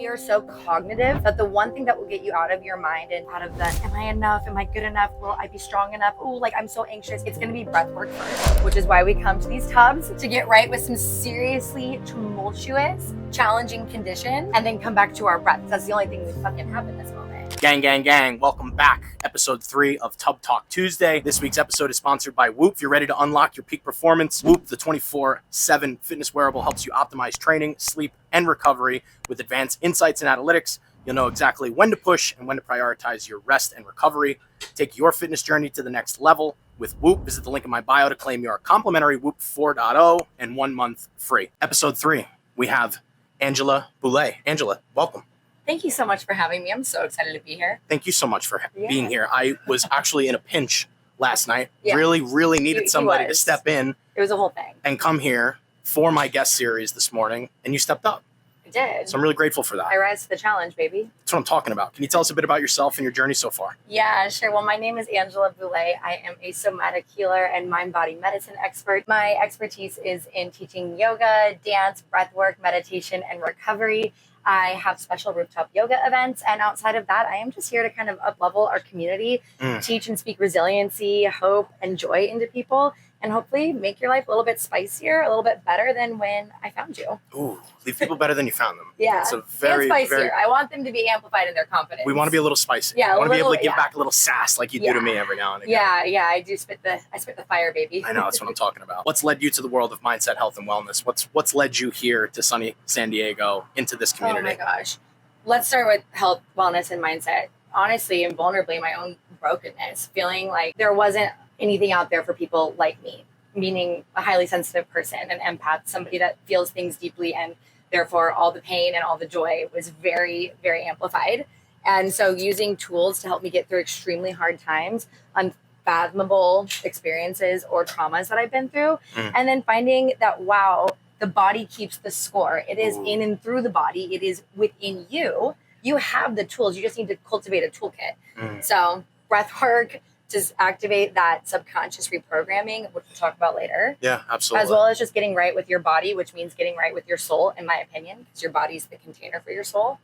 We are so cognitive that the one thing that will get you out of your mind and out of the, am I enough? Am I good enough? Will I be strong enough? Oh, like I'm so anxious. It's gonna be breath work first, which is why we come to these tubs to get right with some seriously tumultuous, challenging condition, and then come back to our breath. That's the only thing we fucking have in this moment. Gang, gang, gang. Welcome back. Episode 3 of Tub Talk Tuesday. This week's episode is sponsored by Whoop. If you're ready to unlock your peak performance, Whoop, the 24/7 fitness wearable, helps you optimize training, sleep, and recovery with advanced insights and analytics. You'll know exactly when to push and when to prioritize your rest and recovery. Take your fitness journey to the next level with Whoop. Visit the link in my bio to claim your complimentary Whoop 4.0 and 1 month free. Episode 3, we have Angela Boulet. Angela, welcome. Thank you so much for having me. I'm so excited to be here. Thank you so much for being here. I was actually in a pinch last night. Yeah. Really needed somebody to step in. It was a whole thing. And come here for my guest series this morning, and you stepped up. I did. So I'm really grateful for that. I rise to the challenge, baby. That's what I'm talking about. Can you tell us a bit about yourself and your journey so far? Yeah, sure. Well, my name is Angela Boulet. I am a somatic healer and mind-body medicine expert. My expertise is in teaching yoga, dance, breathwork, meditation, and recovery. I have special rooftop yoga events. And outside of that, I am just here to kind of up-level our community, teach and speak resiliency, hope, and joy into people, and hopefully make your life a little bit spicier, a little bit better than when I found you. Ooh, leave people better than you found them. Yeah. It's a very, and spicier. very... I want them to be amplified in their confidence. We want to be a little spicy. Yeah, I want to be able to give back a little sass like you do to me every now and again. Yeah, I do spit the fire, baby. I know, that's what I'm talking about. What's led you to the world of mindset, health, and wellness? What's led you here to sunny San Diego, into this community? Oh my gosh. Let's start with health, wellness, and mindset. Honestly and vulnerably, my own brokenness, feeling like there wasn't anything out there for people like me, meaning a highly sensitive person, an empath, somebody that feels things deeply, and therefore all the pain and all the joy was very, very amplified. And so using tools to help me get through extremely hard times, unfathomable experiences or traumas that I've been through, and then finding that, wow, the body keeps the score. It is in and through the body. It is within you. You have the tools. You just need to cultivate a toolkit. So breath work to activate that subconscious reprogramming, which we'll talk about later. Yeah, absolutely. As well as just getting right with your body, which means getting right with your soul, in my opinion, because your body's the container for your soul.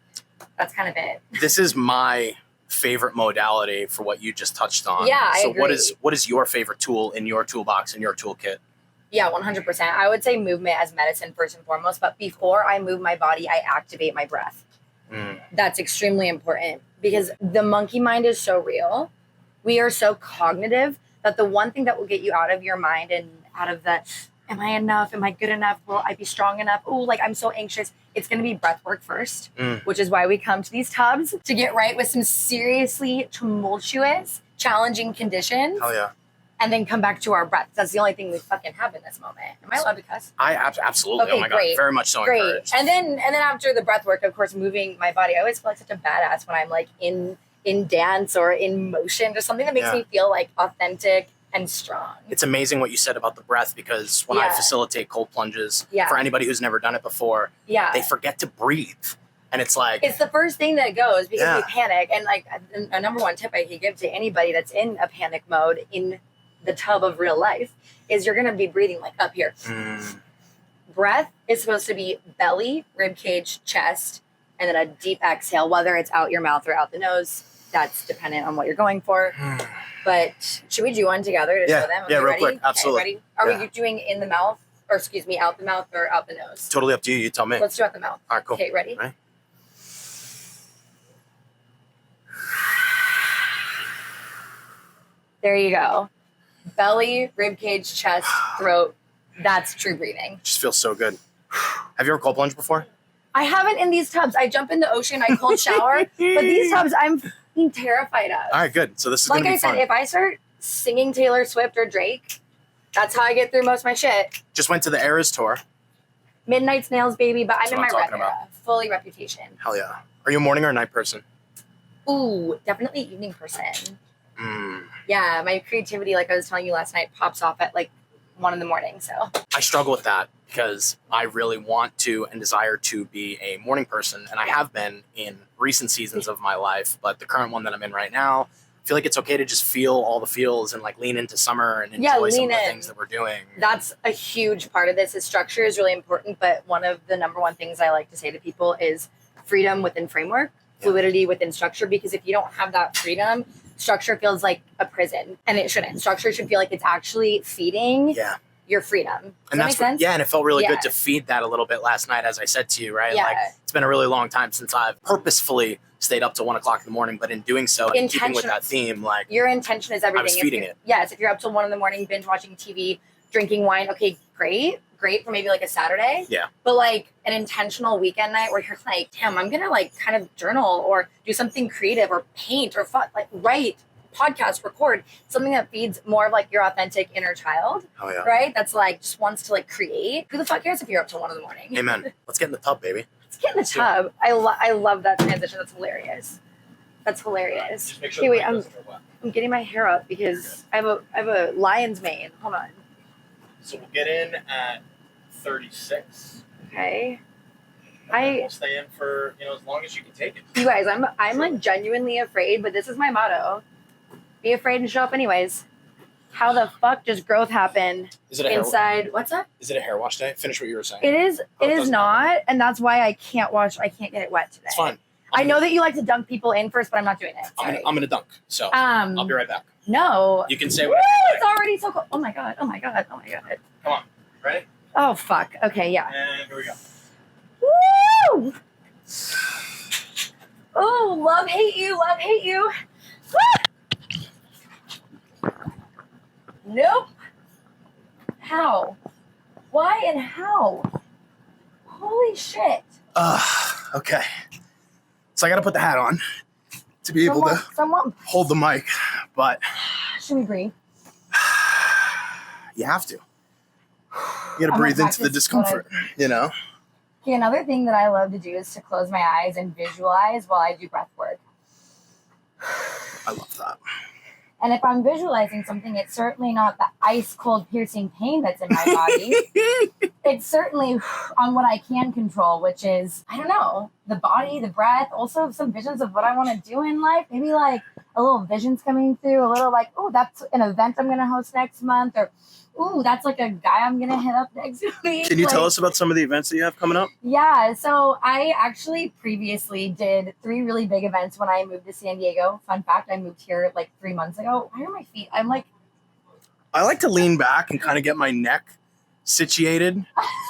That's kind of it. This is my favorite modality for what you just touched on. Yeah, I agree. So what is your favorite tool in your toolbox, in your toolkit? Yeah, 100%. I would say movement as medicine first and foremost, but before I move my body, I activate my breath. That's extremely important because the monkey mind is so real. We are so cognitive that the one thing that will get you out of your mind and out of the, am I enough? Am I good enough? Will I be strong enough? Oh, like I'm so anxious. It's going to be breath work first, which is why we come to these tubs to get right with some seriously tumultuous, challenging conditions. Hell yeah. And then come back to our breath. That's the only thing we fucking have in this moment. Am I allowed to cuss? I absolutely. Okay, oh my great. God. Very much so encouraged. And then after the breath work, of course, moving my body, I always feel like such a badass when I'm like in dance or in motion, just something that makes me feel like authentic and strong. It's amazing what you said about the breath, because when I facilitate cold plunges, for anybody who's never done it before, they forget to breathe. And it's like, it's the first thing that goes because we panic. And like a number one tip I could give to anybody that's in a panic mode in the tub of real life is you're going to be breathing like up here. Breath is supposed to be belly, rib cage, chest, and then a deep exhale, whether it's out your mouth or out the nose. That's dependent on what you're going for. But should we do one together to show them? Yeah, real quick. Absolutely. Okay, ready? Are we doing in the mouth, or excuse me, out the mouth or out the nose? Totally up to you. You tell me. Let's do out the mouth. All right, cool. Okay, ready? Right. There you go. Belly, rib cage, chest, throat. That's true breathing. Just feels so good. Have you ever cold plunged before? I haven't in these tubs. I jump in the ocean, I cold shower, but these tubs I'm fucking terrified of. All right, good. So this is going to be fun. Like I said, if I start singing Taylor Swift or Drake, that's how I get through most of my shit. Just went to the Eras tour. Midnight Snails, baby, but I'm in my rep about. era. Fully reputation. Hell yeah. Are you a morning or a night person? Ooh, definitely evening person. Yeah, my creativity, like I was telling you last night, pops off at like 1 a.m. So I struggle with that because I really want to and desire to be a morning person, and I have been in recent seasons of my life, but the current one that I'm in right now, I feel like it's okay to just feel all the feels and like lean into summer and enjoy some of the things that we're doing. That's a huge part of this. Is structure is really important, but one of the number one things I like to say to people is freedom within framework, fluidity within structure, because if you don't have that freedom, structure feels like a prison, and it shouldn't. Structure should feel like it's actually feeding your freedom. Does that make sense? And it felt really good to feed that a little bit last night, as I said to you, right? Yeah. Like, it's been a really long time since I've purposefully stayed up to 1 o'clock in the morning, but in doing so, and keeping with that theme, like, your intention is everything. I was feeding it. Yes, if you're up till 1 a.m, binge watching TV, drinking wine, okay, great for maybe like a Saturday. Yeah. But like an intentional weekend night where you're like, damn, I'm gonna like kind of journal or do something creative or paint or like write, podcast, record, something that feeds more of like your authentic inner child. Oh yeah. Right? That's like just wants to like create. Who the fuck cares if you're up till 1 a.m? Amen. Let's get in the tub, baby. Let's get in the tub. I love that transition. That's hilarious. Just make sure Okay, wait, I'm getting my hair up because I have a lion's mane. Hold on. So we'll get in at 36. Okay. We'll stay in for, as long as you can take it. You guys, I'm like genuinely afraid, but this is my motto. Be afraid and show up anyways. How the fuck does growth happen inside? What's that? Is it a hair wash day? Finish what you were saying. It is. It is not, and that's why I can't get it wet today. It's fine. I know that you like to dunk people in first, but I'm not doing it. I'm gonna dunk. So I'll be right back. No. You can say woo, whatever. It's already so cold. Oh my god. Oh my god. Oh my god. Come on. Ready? Oh fuck. Okay. Yeah. And here we go. Woo! Oh, love, hate you. Love, hate you. Nope. How? Why and how? Holy shit. Okay. So I got to put the hat on to be able to hold the mic, but should we breathe? You have to. You got to breathe into the discomfort, Okay, another thing that I love to do is to close my eyes and visualize while I do breath work. I love that. And if I'm visualizing something, it's certainly not the ice cold piercing pain that's in my body. It's certainly on what I can control, which is, I don't know, the body, the breath, also some visions of what I want to do in life. Maybe like a little visions coming through, a little like, oh, that's an event I'm going to host next month, or ooh, that's like a guy I'm going to hit up next week. Can you tell us about some of the events that you have coming up? Yeah, so I actually previously did 3 really big events when I moved to San Diego. Fun fact, I moved here like 3 months ago. Why are my feet? I like to lean back and kind of get my neck situated.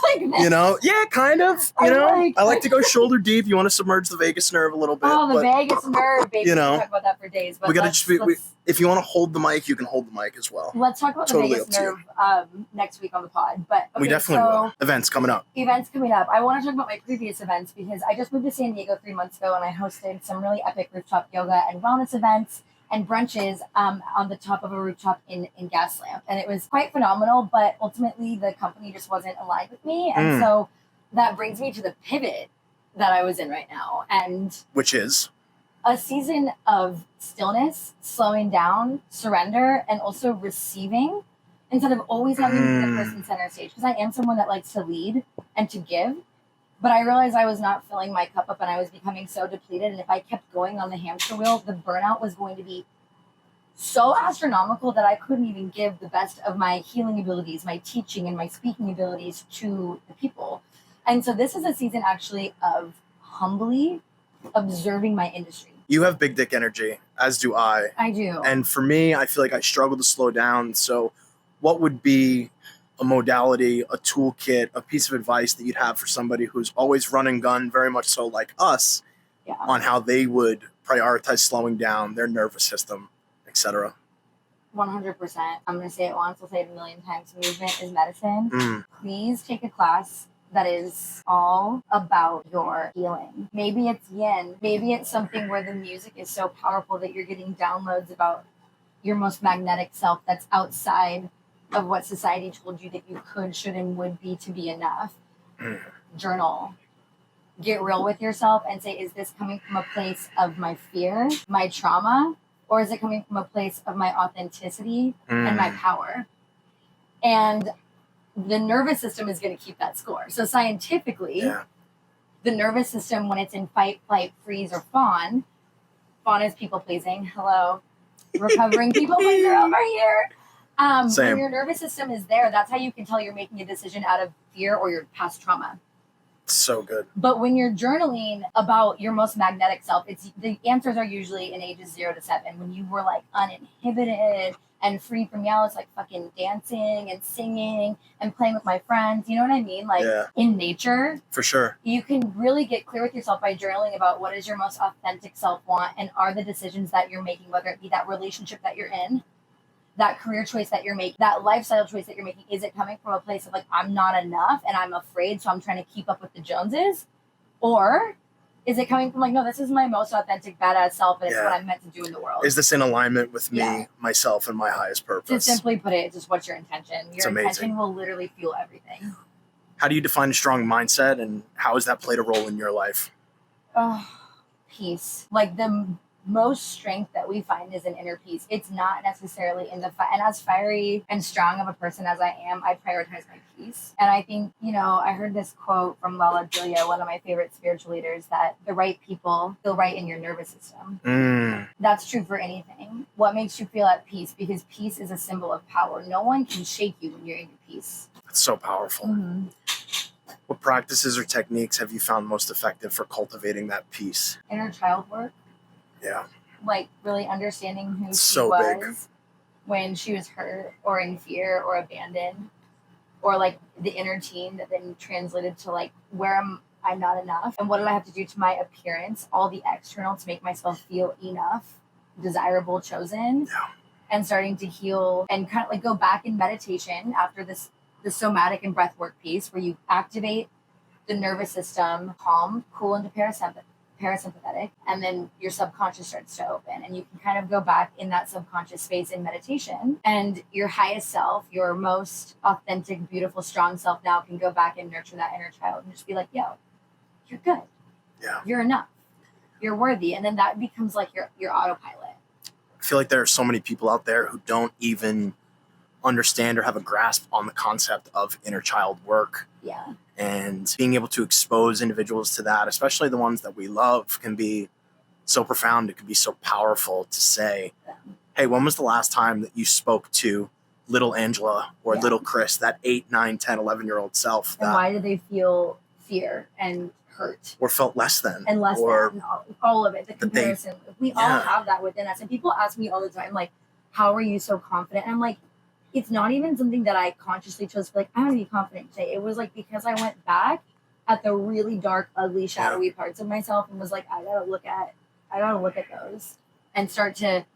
Like this. Yeah, kind of. I like to go shoulder deep. You want to submerge the vagus nerve a little bit. Oh, the vagus nerve, baby. We can talk about that for days. But we gotta if you want to hold the mic, you can hold the mic as well. Let's talk about the vagus nerve next week on the pod. But okay, we definitely will. Events coming up. I want to talk about my previous events because I just moved to San Diego 3 months ago and I hosted some really epic rooftop yoga and wellness events and brunches on the top of a rooftop in Gaslamp. And it was quite phenomenal, but ultimately the company just wasn't aligned with me. And so that brings me to the pivot that I was in right now. And which is? A season of stillness, slowing down, surrender, and also receiving instead of always having to be the person center stage. Because I am someone that likes to lead and to give. But I realized I was not filling my cup up and I was becoming so depleted. And if I kept going on the hamster wheel, the burnout was going to be so astronomical that I couldn't even give the best of my healing abilities, my teaching and my speaking abilities to the people. And so this is a season actually of humbly observing my industry. You have big dick energy, as do I. I do. And for me, I feel like I struggle to slow down. So what would be a modality, a toolkit, a piece of advice that you'd have for somebody who's always run and gun, very much so like us, on how they would prioritize slowing down their nervous system, etc.? 100%. I'm going to say it once, I'll say it a million times. Movement is medicine. Please take a class that is all about your healing. Maybe it's yin. Maybe it's something where the music is so powerful that you're getting downloads about your most magnetic self that's outside of what society told you that you could, should, and would be to be enough. Journal. Get real with yourself and say, is this coming from a place of my fear, my trauma, or is it coming from a place of my authenticity and my power? And the nervous system is going to keep that score. So scientifically, the nervous system, when it's in fight, flight, freeze, or fawn is people pleasing. Hello. Recovering people pleaser over here. When your nervous system is there, that's how you can tell you're making a decision out of fear or your past trauma. So good. But when you're journaling about your most magnetic self, it's the answers are usually in ages 0 to 7, when you were like uninhibited and free from yell. It's like fucking dancing and singing and playing with my friends. You know what I mean? Like in nature. For sure. You can really get clear with yourself by journaling about what is your most authentic self want, and are the decisions that you're making, whether it be that relationship that you're in, that career choice that you're making, that lifestyle choice that you're making, is it coming from a place of like, I'm not enough and I'm afraid, so I'm trying to keep up with the Joneses? Or is it coming from like, no, this is my most authentic badass self, and it's what I'm meant to do in the world? Is this in alignment with me, myself, and my highest purpose? To simply put it, just what's your intention? Your intention will literally fuel everything. How do you define a strong mindset, and how has that played a role in your life? Oh, peace. Like the most strength that we find is in inner peace. It's not necessarily in the and as fiery and strong of a person as I am, I prioritize my peace. And I think, I heard this quote from Lala Julia, one of my favorite spiritual leaders, that the right people feel right in your nervous system. That's true for anything. What makes you feel at peace? Because peace is a symbol of power. No one can shake you when you're in your peace. That's so powerful. What practices or techniques have you found most effective for cultivating that peace? Inner child work. Yeah. Like really understanding who she So was big. when she was hurt or in fear or abandoned, or like the inner teen that then translated to like, where am I not enough? And what did I have to do to my appearance, all the external, to make myself feel enough, desirable, chosen? Yeah. And starting to heal and kind of like go back in meditation after the somatic and breath work piece, where you activate the nervous system, calm, cool into parasympathetic, and then your subconscious starts to open, and you can kind of go back in that subconscious space in meditation, and your highest self, your most authentic, beautiful, strong self now can go back and nurture that inner child and just be like, yo, you're good. Yeah. You're enough. You're worthy. And then that becomes like your autopilot. I feel like there are so many people out there who don't even understand or have a grasp on the concept of inner child work. Yeah. And being able to expose individuals to that, especially the ones that we love, can be so profound. It can be so powerful to say, hey, when was the last time that you spoke to little Angela or little Chris, that 8, 9, 10, 11-year-old self? And why do they feel fear and hurt? Or felt less than. And less than. All of it. The comparison. We all have that within us. And people ask me all the time, like, how are you so confident? And I'm like, it's not even something that I consciously chose to be like, I want to be confident today. It was like because I went back at the really dark, ugly, shadowy parts of myself and was like, I gotta look at those and start to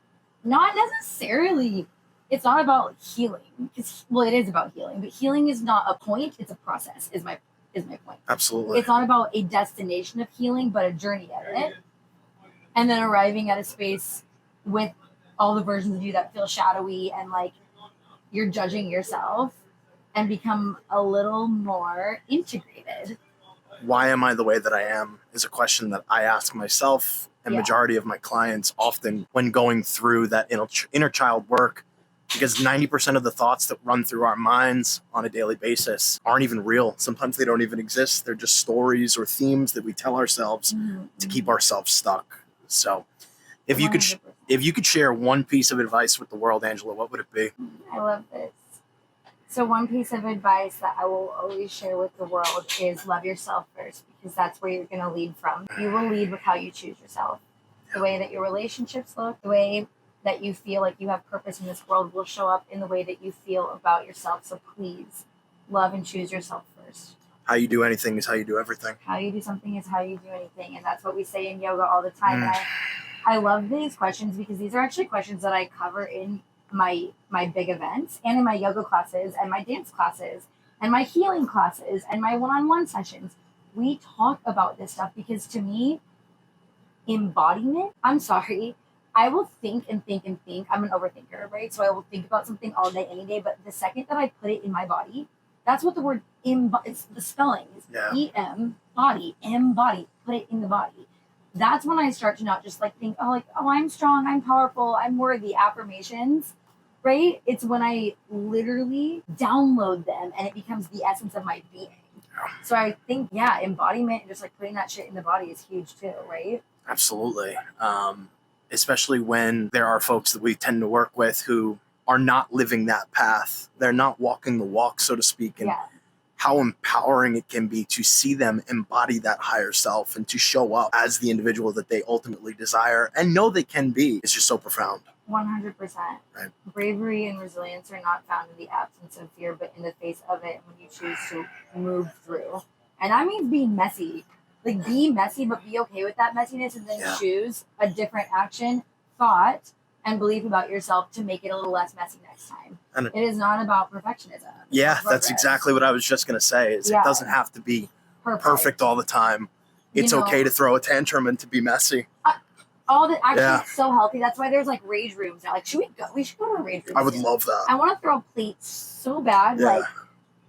not necessarily, it's not about healing. It is about healing, but healing is not a point, it's a process, is my point. Absolutely. It's not about a destination of healing, but a journey of it. And then arriving at a space with all the versions of you that feel shadowy and like you're judging yourself, and become a little more integrated. Why am I the way that I am is a question that I ask myself and majority of my clients often when going through that inner child work, because 90% of the thoughts that run through our minds on a daily basis aren't even real. Sometimes they don't even exist. They're just stories or themes that we tell ourselves to keep ourselves stuck. So if you could share one piece of advice with the world, Angela, what would it be? I love this. So one piece of advice that I will always share with the world is love yourself first, because that's where you're going to lead from. You will lead with how you choose yourself. The way that your relationships look, the way that you feel like you have purpose in this world will show up in the way that you feel about yourself. So please love and choose yourself first. How you do anything is how you do everything. How you do something is how you do anything. And that's what we say in yoga all the time. And I love these questions because these are actually questions that I cover in my big events and in my yoga classes and my dance classes and my healing classes and my one-on-one sessions. We talk about this stuff because to me, embodiment, I will think and think and think. I'm an overthinker, right? So I will think about something all day, any day. But the second that I put it in my body, that's what the word it's the spelling is. E-M, body, embody, put it in the body. That's when I start to not just like think, oh, I'm strong, I'm powerful, I'm worthy, affirmations, right? It's when I literally download them and it becomes the essence of my being. So I think, embodiment and just like putting that shit in the body is huge too, right? Absolutely. Especially when there are folks that we tend to work with who are not living that path. They're not walking the walk, so to speak, and how empowering it can be to see them embody that higher self and to show up as the individual that they ultimately desire and know they can be. It's just so profound. 100%. Right. Bravery and resilience are not found in the absence of fear, but in the face of it when you choose to move through. And that means being messy. Like, be messy, but be okay with that messiness, and then choose a different action, thought, and belief about yourself to make it a little less messy next time. And it is not about perfectionism. Yeah, that's exactly what I was just going to say. Is it doesn't have to be perfect all the time. It's okay to throw a tantrum and to be messy. It's so healthy. That's why there's like rage rooms now. Like, should we go? We should go to a rage room. I would love that. I want to throw plates so bad. Yeah. Like,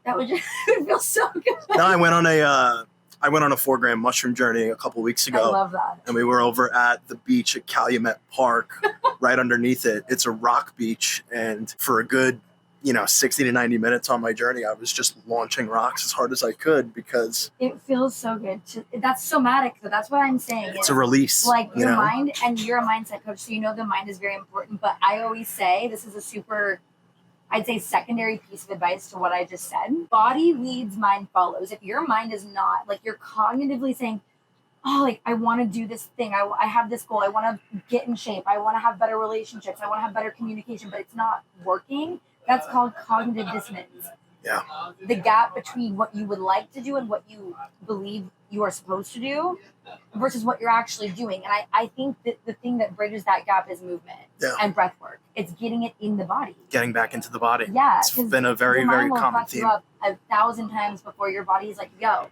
that would just feel so good. No, I went on a 4-gram mushroom journey a couple weeks ago. I love that. And we were over at the beach at Calumet Park, right underneath it. It's a rock beach. And for a good, 60 to 90 minutes on my journey, I was just launching rocks as hard as I could because it feels so good. That's somatic, though. That's what I'm saying. It's a release. Like your mind, and you're a mindset coach, so the mind is very important. But I always say this is a super, I'd say, secondary piece of advice to what I just said. Body leads, mind follows. If your mind is not, like, you're cognitively saying, oh, like, I want to do this thing. I have this goal. I want to get in shape. I want to have better relationships. I want to have better communication, but it's not working. That's called cognitive dissonance. Yeah. The gap between what you would like to do and what you believe you are supposed to do versus what you're actually doing. And I think that the thing that bridges that gap is movement and breath work. It's getting it in the body. Getting back into the body. Yeah. It's been a very, very common theme. You up 1,000 times before your body is like, yo,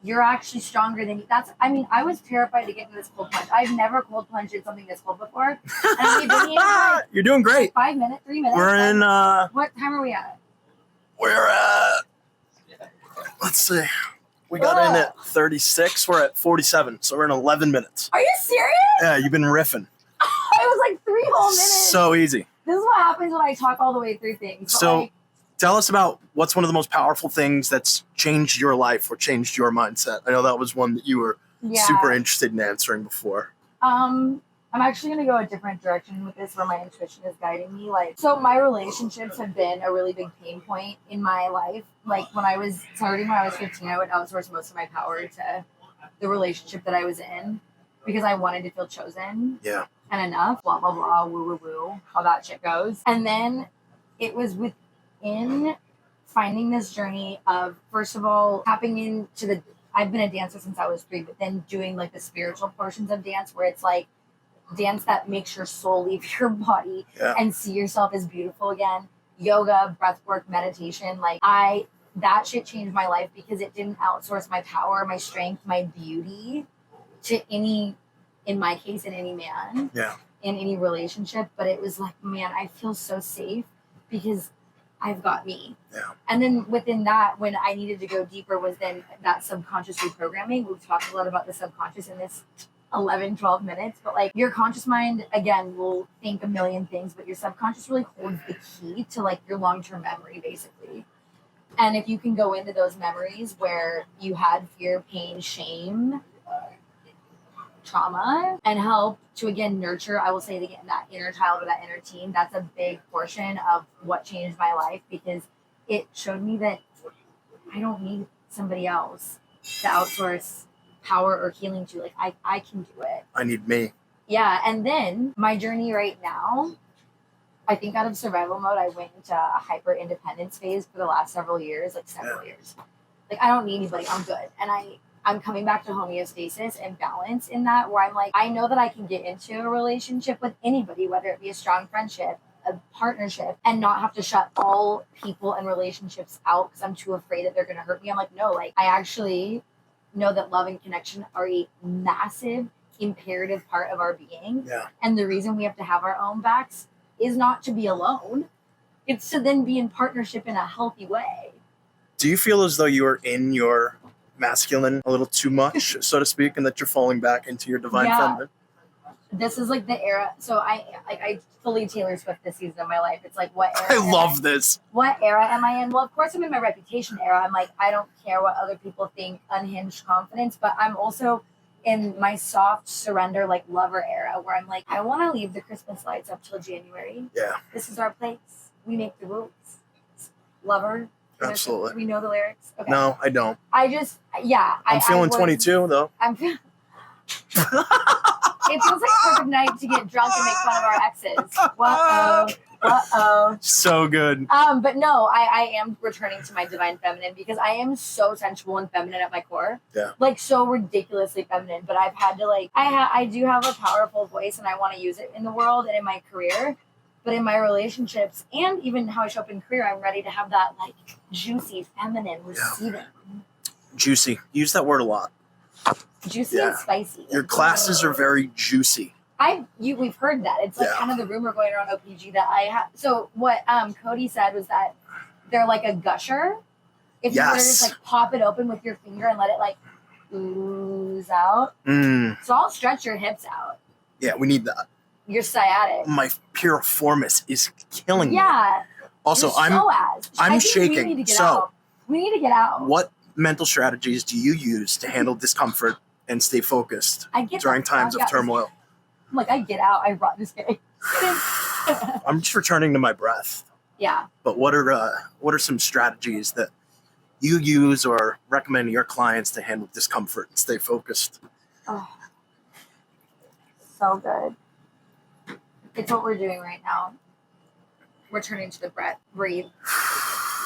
you're actually stronger than you. I was terrified to get into this cold plunge. I've never cold plunged in something this cold before. And we've been here You're doing great. 5 minutes, 3 minutes. We're in, what time are we at? We're at, let's see. We got in at 36. We're at 47. So we're in 11 minutes. Are you serious? Yeah, you've been riffing. It was like 3 whole minutes. So easy. This is what happens when I talk all the way through things. So tell us about what's one of the most powerful things that's changed your life or changed your mindset. I know that was one that you were super interested in answering before. I'm actually going to go a different direction with this where my intuition is guiding me. So my relationships have been a really big pain point in my life. Like when I was 15, I would outsource most of my power to the relationship that I was in because I wanted to feel chosen and enough, blah, blah, blah, woo, woo, woo, how that shit goes. And then it was within finding this journey of, first of all, tapping into I've been a dancer since I was 3, but then doing like the spiritual portions of dance where it's like, dance that makes your soul leave your body and see yourself as beautiful again. Yoga, breath work, meditation. That shit changed my life because it didn't outsource my power, my strength, my beauty to any, in my case, in any man, in any relationship. But it was like, man, I feel so safe because I've got me. Yeah. And then within that, when I needed to go deeper was then that subconscious reprogramming. We've talked a lot about the subconscious in this 11, 12 minutes, but your conscious mind, again, will think a million things, but your subconscious really holds the key to your long-term memory, basically. And if you can go into those memories where you had fear, pain, shame, trauma, and help to, again, nurture, I will say it again, that inner child or that inner teen, that's a big portion of what changed my life because it showed me that I don't need somebody else to outsource power or healing to. I can do it. I need me. Yeah. And then my journey right now, I think out of survival mode, I went into a hyper independence phase for the last several years. I don't need anybody. I'm good. And I'm coming back to homeostasis and balance in that where I'm I know that I can get into a relationship with anybody, whether it be a strong friendship, a partnership, and not have to shut all people and relationships out because I'm too afraid that they're going to hurt me. I'm no, I actually know that love and connection are a massive imperative part of our being. Yeah. And the reason we have to have our own backs is not to be alone. It's to then be in partnership in a healthy way. Do you feel as though you are in your masculine a little too much, so to speak, and that you're falling back into your divine feminine? This is the era. So I fully Taylor Swift this season of my life. It's what era? I love this. What era am I in? Well, of course I'm in my reputation era. I'm I don't care what other people think, unhinged confidence, but I'm also in my soft surrender, lover era where I'm I want to leave the Christmas lights up till January. Yeah. This is our place. We make the rules. Lover. Absolutely. Do we know the lyrics? Okay. No, I don't. I just, I'm feeling 22 though. I'm feeling. It feels like a perfect night to get drunk and make fun of our exes. Whoa. So good. But no, I am returning to my divine feminine because I am so sensual and feminine at my core. Yeah. Like so ridiculously feminine. But I've had to I do have a powerful voice and I want to use it in the world and in my career. But in my relationships and even how I show up in career, I'm ready to have that like juicy feminine receiving. Juicy. Use that word a lot. Juicy and spicy. Your classes are very juicy. We've heard that. It's like kind of the rumor going around OPG that I have. So what Cody said was that they're like a gusher. If you were to just like pop it open with your finger and let it like ooze out. So I'll stretch your hips out. Yeah, we need that. Your sciatic. My piriformis is killing me. Yeah. Also, I'm shaking. We need to get out. What mental strategies do you use to handle discomfort and stay focused during times of turmoil? I'm like, I get out. I run. Just kidding. I'm just returning to my breath. Yeah. But what are some strategies that you use or recommend to your clients to handle discomfort and stay focused? Oh, so good. It's what we're doing right now. We're turning to the breath. Breathe.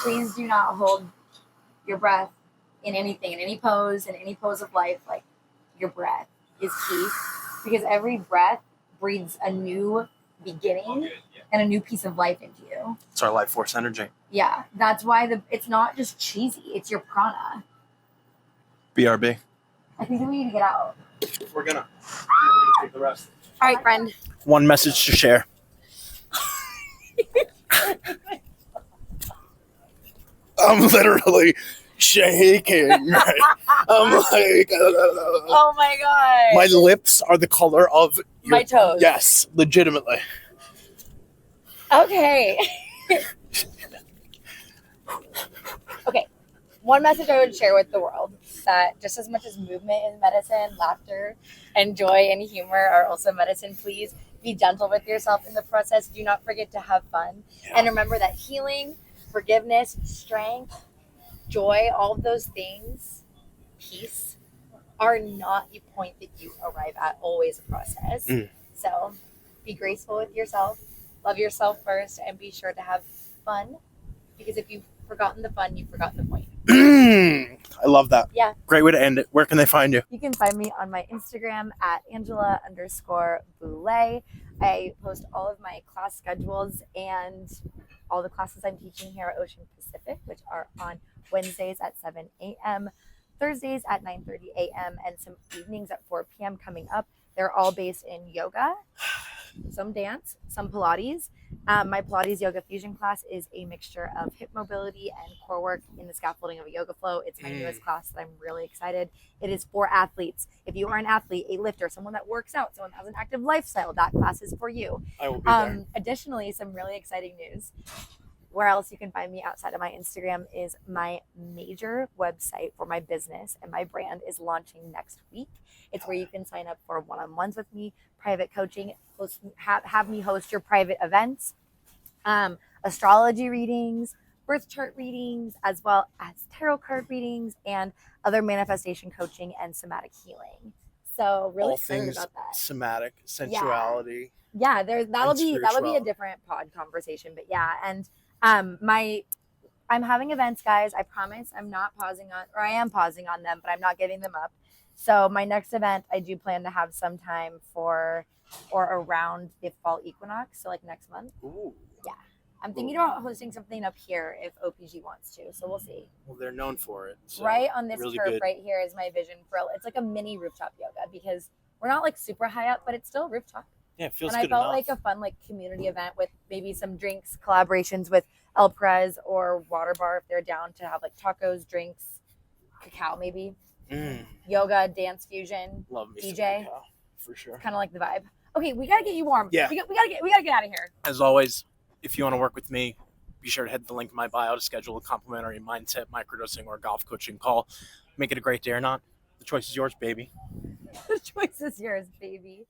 Please do not hold your breath in anything, in any pose of life. Like your breath is key because every breath breathes a new beginning and a new piece of life into you. It's our life force energy. Yeah, that's why it's not just cheesy. It's your prana. BRB. I think that we need to get out. We're gonna take the rest. All right, friend. One message to share. I'm literally shaking. I'm like, oh my god. My lips are the color of my toes. Yes, legitimately. Okay. Okay. One message I would share with the world that just as much as movement is medicine, laughter and joy and humor are also medicine. Please be gentle with yourself in the process. Do not forget to have fun. And remember that healing, forgiveness, strength, joy, all of those things, peace, are not a point that you arrive at, always a process. So be graceful with yourself, love yourself first, and be sure to have fun. Because if you've forgotten the fun, you've forgotten the point. I love that. Yeah. Great way to end it. Where can they find you? You can find me on my Instagram at Angela_Boulet. I post all of my class schedules and all the classes I'm teaching here at Ocean Pacific, which are on Wednesdays at 7 a.m., Thursdays at 9:30 a.m., and some evenings at 4 p.m. coming up. They're all based in yoga, some dance, some Pilates. My Pilates Yoga Fusion class is a mixture of hip mobility and core work in the scaffolding of a yoga flow. It's my newest class that I'm really excited. It is for athletes. If you are an athlete, a lifter, someone that works out, someone that has an active lifestyle, that class is for you. I will be there. Additionally, some really exciting news. Where else you can find me outside of my Instagram is my major website for my business and my brand is launching next week. It's where you can sign up for one-on-ones with me, private coaching, have me host your private events, astrology readings, birth chart readings, as well as tarot card readings and other manifestation coaching and somatic healing. So really excited about that. Somatic, sensuality. Yeah, that'll be a different pod conversation, but yeah, and I'm having events, guys. I promise I am pausing on them, but I'm not giving them up. So my next event, I do plan to have sometime for or around the fall equinox. So like next month. Ooh. Yeah. I'm thinking about hosting something up here if OPG wants to. So we'll see. Well, they're known for it. So right on this really curve good. right here is my vision for it's like a mini rooftop yoga because we're not like super high up, but it's still rooftop. Yeah, it feels good. And good I felt enough. like a fun like community event with maybe some drinks, collaborations with El Perez or Water Bar if they're down to have like tacos, drinks, cacao maybe. Yoga, dance fusion, Love me DJ. some cacao, for sure. Kind of like the vibe. Okay, we gotta get you warm. Yeah. We gotta get out of here. As always, if you want to work with me, be sure to head to the link in my bio to schedule a complimentary mindset, microdosing, or golf coaching call. Make it a great day or not. The choice is yours, baby. The choice is yours, baby.